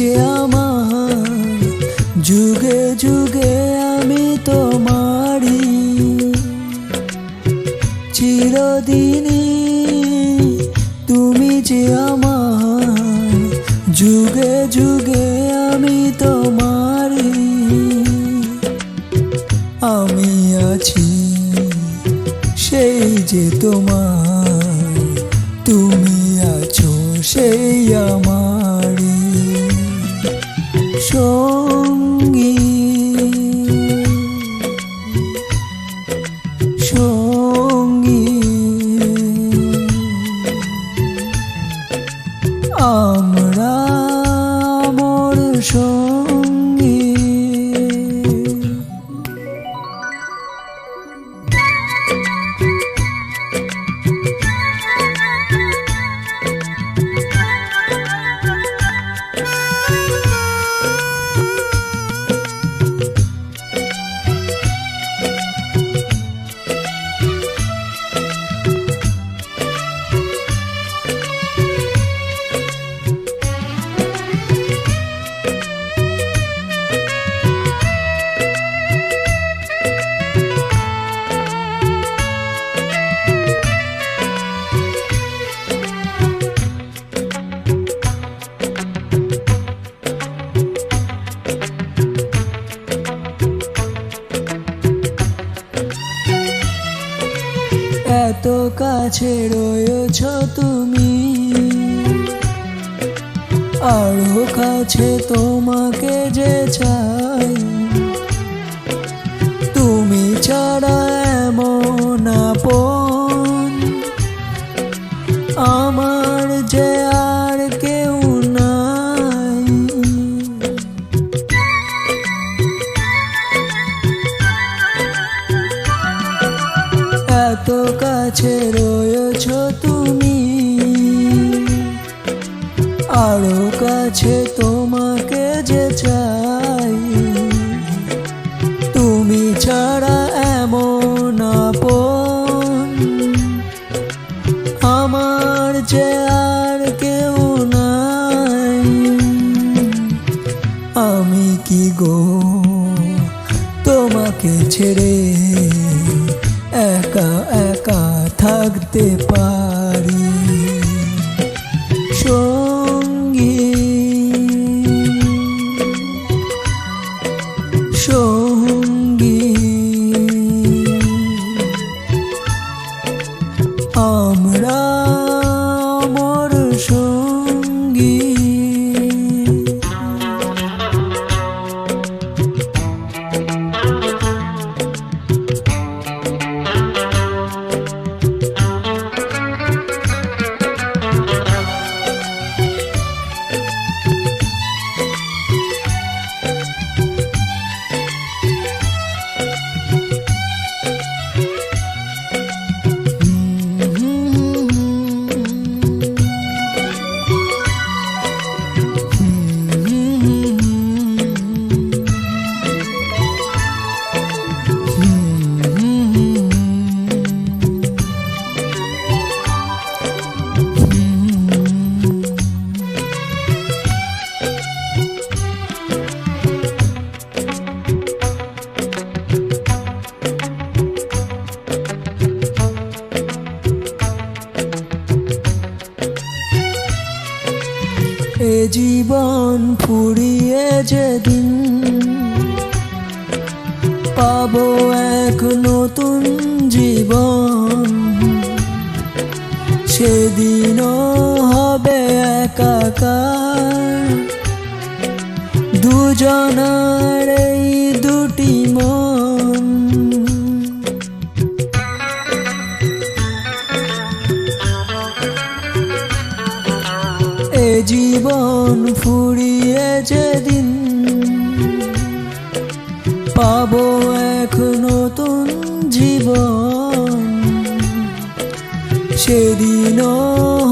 যে আমার, যুগে যুগে আমি তোমারি, চিরদিনই তুমি যে আমার, যুগে যুগে আমি তোমারি। আমি আছি সেই যে তোমার, তুমি আছো সেই আমারি সঙ্গী সঙ্গী। আমরা মোর সঙ্গী। এত কাছে রয়েছ তুমি, আরো কাছে তোমাকে যে চাই। তুমি ছাড়া এমন আপন আমার যে আর কেউ নাই। এত কাছে রয়েছ তুমি, আরো কাছে তোমাকে যে চাই। তুমি ছাড়া এমন আপন আমার যে আর কেউ নাই। আমি কি গো তোমাকে ছেড়ে একা একা থাকতে পারি সঙ্গী সঙ্গী। আমরা মোর সঙ্গী। এ জীবন ফুরিয়ে যেদিন পাবো এক নতুন জীবন, সেদিনও হবে একাকার দুজনার এই দুটি মন। এ জীবন ফুরিয়ে যেদিন পাবো এক নতুন জীবন, সেদিনও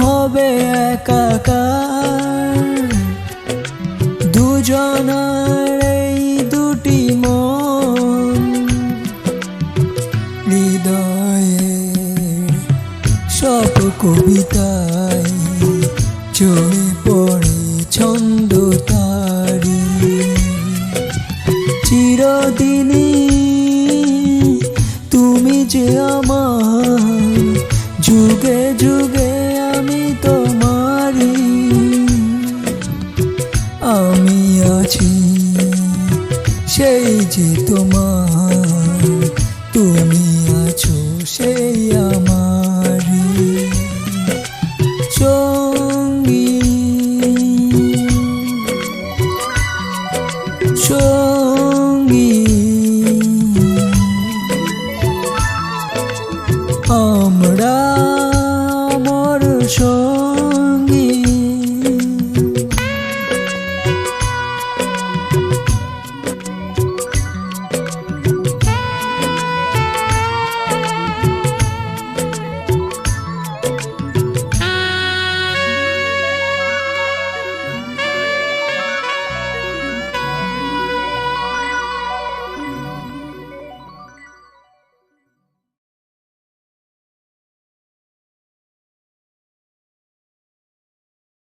হবে একাকার দুজনার এই দুটি মন। হৃদয়ের সব কবিতায় চড়ে পড়ে ছন্দ তার। চিরদিনই তুমি যে আমার, যুগে যুগে আমি তোমারই। আমি আছি সেই যে তোমার, তুমি